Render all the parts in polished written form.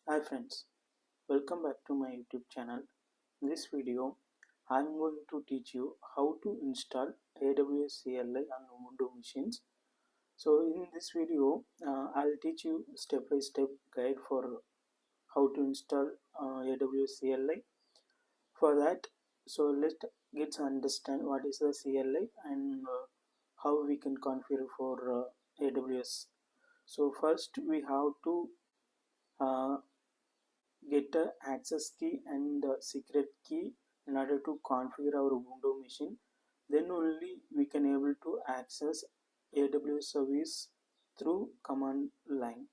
Hi friends, welcome back to my YouTube channel. In this video, I am going to teach you how to install AWS CLI on Ubuntu machines. So in this video, I'll teach you step-by-step guide for how to install AWS CLI. For that, so let's get to understand what is the CLI and how we can configure for AWS. So first we have to uh, get a access key and secret key in order to configure our Ubuntu machine. Then only we can able to access AWS service through command line.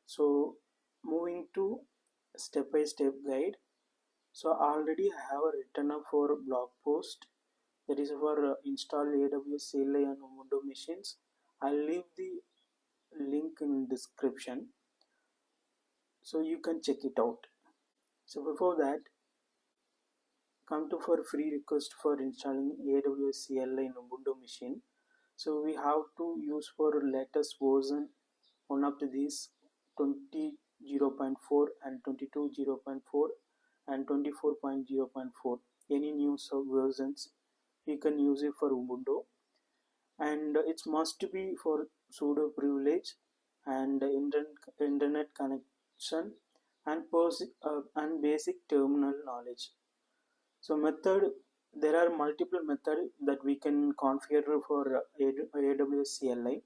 So moving to step-by-step guide. So already I have written up for blog post that is for install AWS CLI on Ubuntu machines. I'll leave the link in description so you can check it out. So before that, come to for free request for installing AWS CLI in Ubuntu machine. So we have to use for latest version one of these 20.0.4 and 22.0.4 and 24.0.4. Any new versions you can use it for Ubuntu, and it must be for sudo privilege and internet connection and basic terminal knowledge. So there are multiple methods that we can configure for AWS CLI.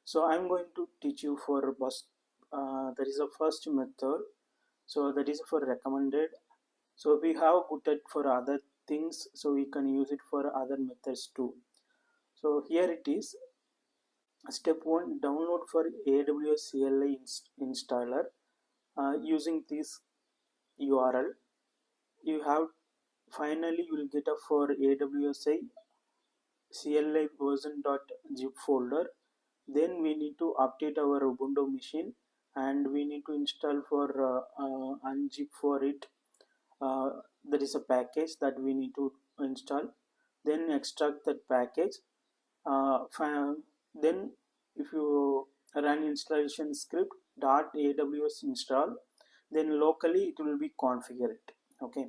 So I'm going to teach you for that is the first method. So that is for recommended. So we have put it for other things, so we can use it for other methods too. So here it is. Step 1, download for AWS CLI installer using this URL. You have finally you will get a for AWS CLI version.zip folder. Then we need to update our Ubuntu machine and we need to install for unzip for it. There is a package that we need to install. Then extract that package. Then if you run installation script .aws install, then locally it will be configured. Okay.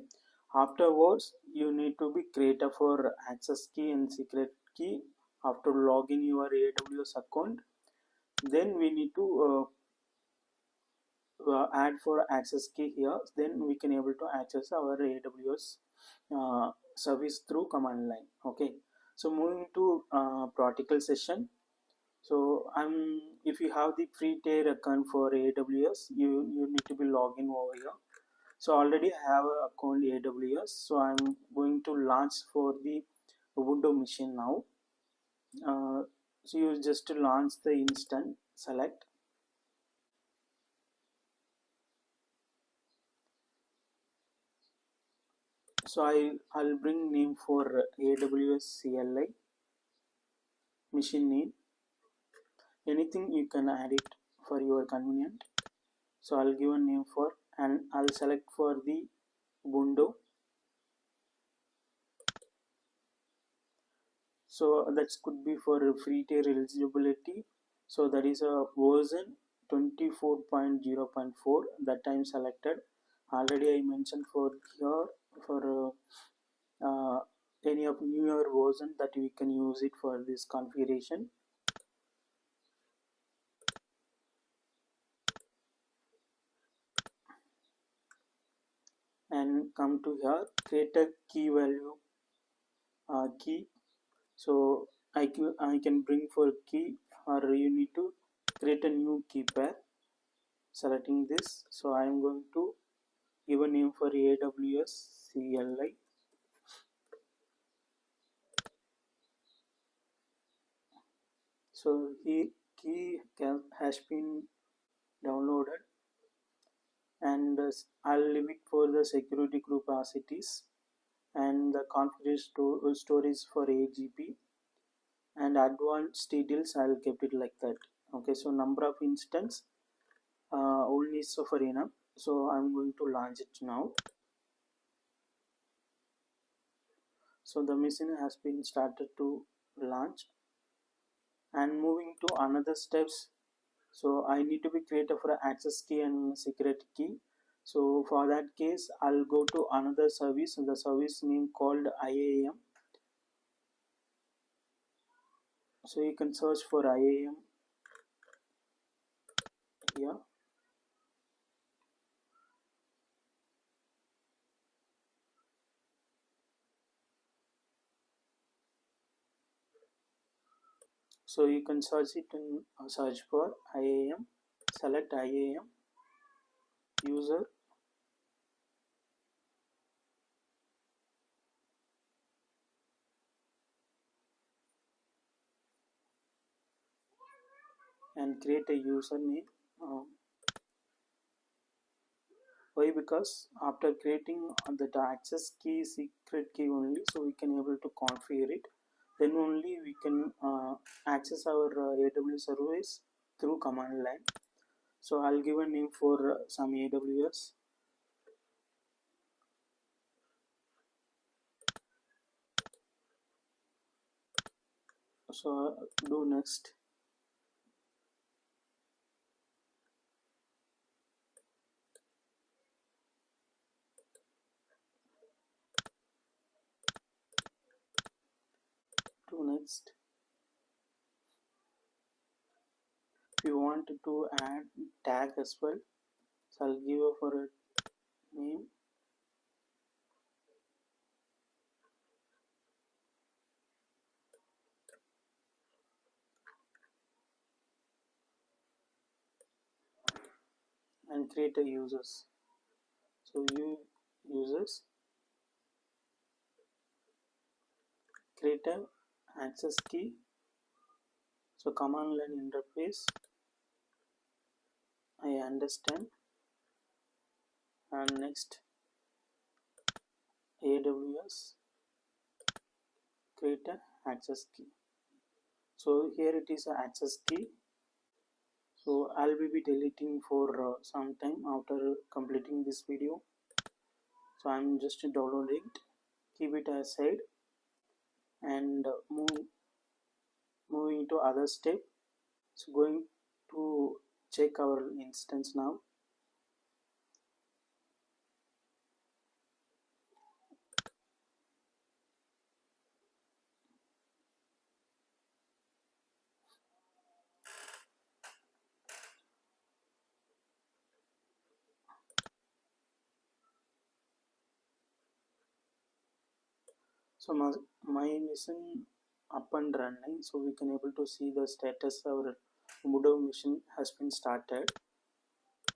Afterwards, you need to be creator for access key and secret key after logging your AWS account. Then we need to add for access key here. Then we can able to access our AWS service through command line. Okay. So moving to practical session. So if you have the free tier account for AWS, you need to be logging over here. So already I have an account AWS, so I'm going to launch for the Ubuntu machine now. So you just launch the instance, select. So I'll bring name for AWS CLI machine name. Anything you can add it for your convenient. So I'll give a name for, and I'll select for the Ubuntu. So that could be for free tier eligibility. So that is a version 24.0.4 that time selected. Already I mentioned for here for any of newer version that we can use it for this configuration. And come to here, create a key value key. So I can bring for key, or you need to create a new key pair. Selecting this, so I am going to give a name for AWS CLI. So key has been downloaded, and I'll leave it for the security group as it is, and the configuration storage for 8 GB, and advanced details I'll keep it like that. Okay, so number of instance only so for enough. So I'm going to launch it now. So the machine has been started to launch, and moving to another steps. So I need to be created for access key and secret key. So for that case, I'll go to another service, the service name called IAM. So you can search for IAM here. So you can search it in search for IAM, select IAM user, and create a username. Why? Because after creating the access key, secret key only, so we can able to configure it. Then only we can access our AWS service through command line. So I'll give a name for some AWS. So do next. Do next. If you want to add tag as well, so I'll give a for a name. And create a users. So you users, create a access key. So command line interface, I understand. And next, AWS, create a access key. So here it is a access key. So I'll be deleting for some time after completing this video. So I'm just downloading it, keep it aside, and moving to other step. So going to check our instance now. So my mission up and running, so we can able to see the status our Ubuntu machine has been started.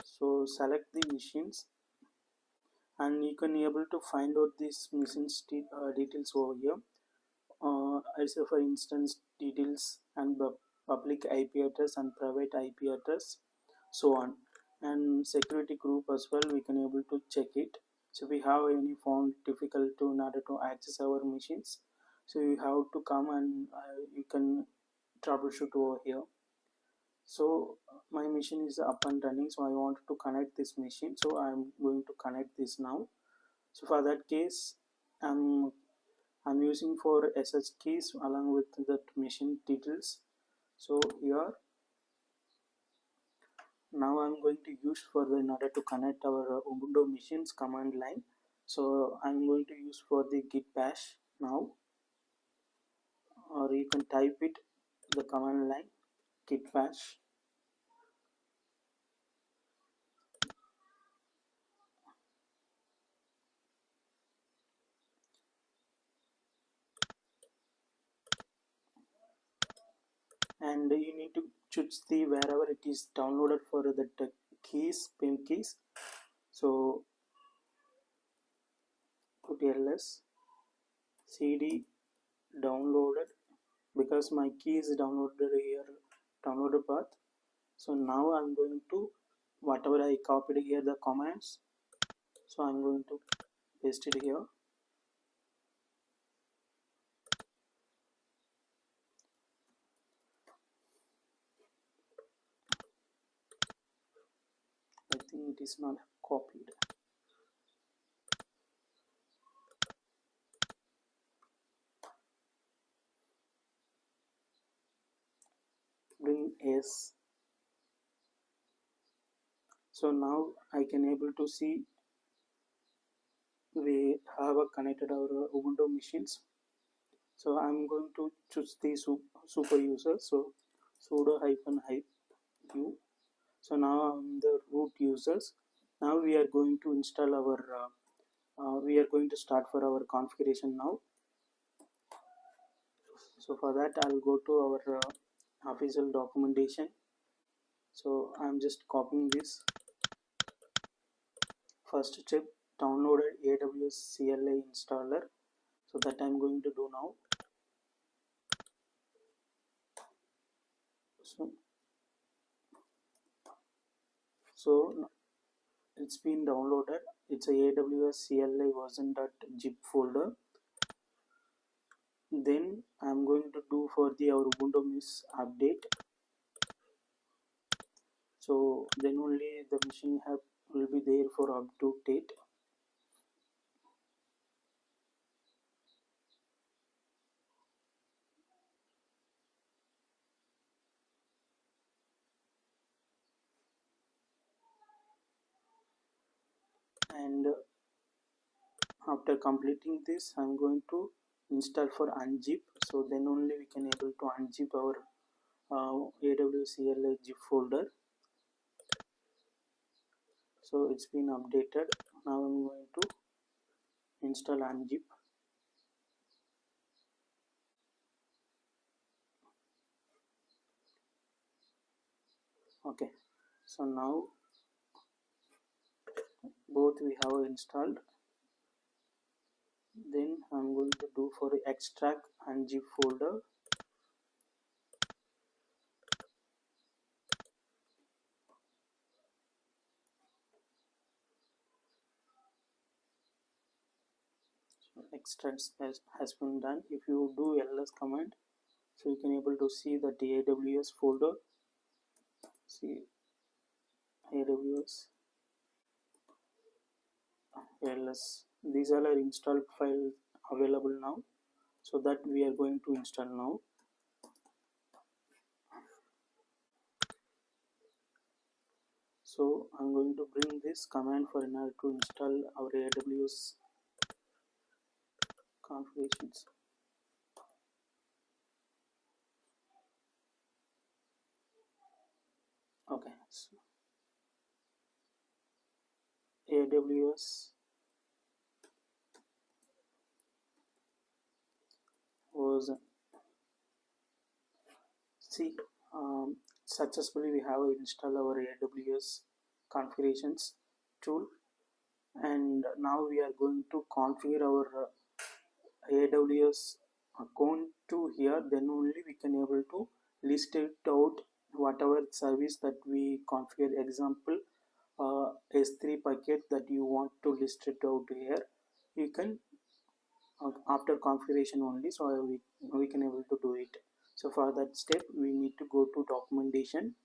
So select the machines, and you can able to find out these machines details over here. As for instance details and public IP address and private IP address, so on, and security group as well. We can able to check it. So we have any found difficult to in order to access our machines, so you have to come and you can troubleshoot over here. So my machine is up and running, so I want to connect this machine, so I'm going to connect this now. So for that case, I'm using for SH keys along with that machine details. So here now I'm going to use for the in order to connect our Ubuntu machines command line. So I'm going to use for the git bash now, or you can type it the command line git bash. And you need to choose the wherever it is downloaded for the keys, pin keys. So put ls cd downloaded, because my key is downloaded here, downloaded path. So now I'm going to whatever I copied here the commands, so I'm going to paste it here. I think it is not copied. Bring s So now I can able to see we have connected our Ubuntu machines. So I'm going to choose the super user. So sudo -u. So now I'm the root users. Now we are going to install our we are going to start for our configuration now. So for that I'll go to our official documentation. So I'm just copying this. First step, downloaded AWS CLI installer. So that I'm going to do now. So it's been downloaded. It's a AWS CLI version.zip folder. Then I'm going to do for the our Ubuntu miss update. So then only the machine will be there for up to date. And after completing this, I'm going to install for unzip. So then only we can able to unzip our AWS CLI zip folder. So it's been updated. Now I'm going to install unzip. Okay, so now both we have installed. Then I'm going to do for extract unzip folder. So extract has been done. If you do ls command, so you can able to see the AWS folder. See AWS ls. These are our installed files available now. So that we are going to install now. So I'm going to bring this command for in order to install our AWS configurations. Okay, so AWS was see successfully we have installed our AWS configurations tool, and now we are going to configure our AWS account to here. Then only we can able to list it out whatever service that we configure. Example, S3 packet that you want to list it out here, you can after configuration only. So we can able to do it. So for that step we need to go to documentation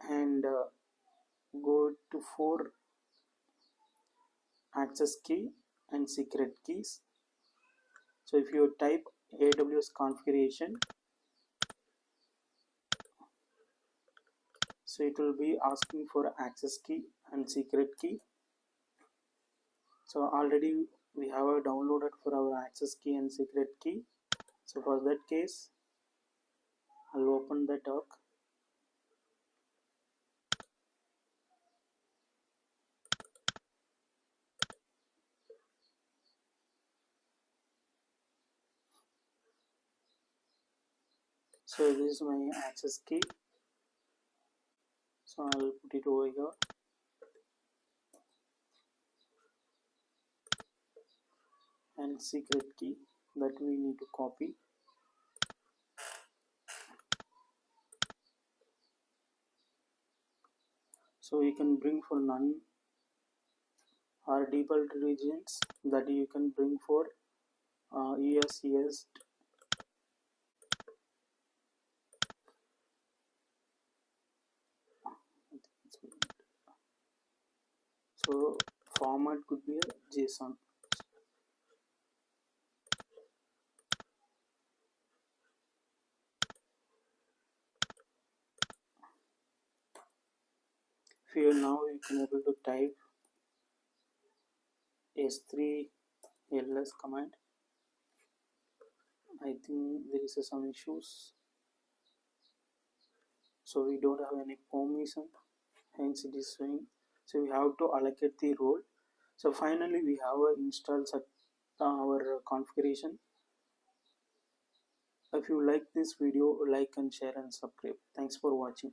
and go to for access key and secret keys. So if you type AWS configuration, so it will be asking for access key and secret key. So already we have downloaded for our access key and secret key. So for that case I'll open the doc. So this is my access key. So I'll put it over here. And secret key that we need to copy. So you can bring for none or default regions that you can bring for ESES. So format could be a JSON. Here now you can able to type s3 ls command. I think there is some issues, so we don't have any permission, hence it is showing. So we have to allocate the role. So finally we have installed our configuration. If you like this video, like and share and subscribe. Thanks for watching.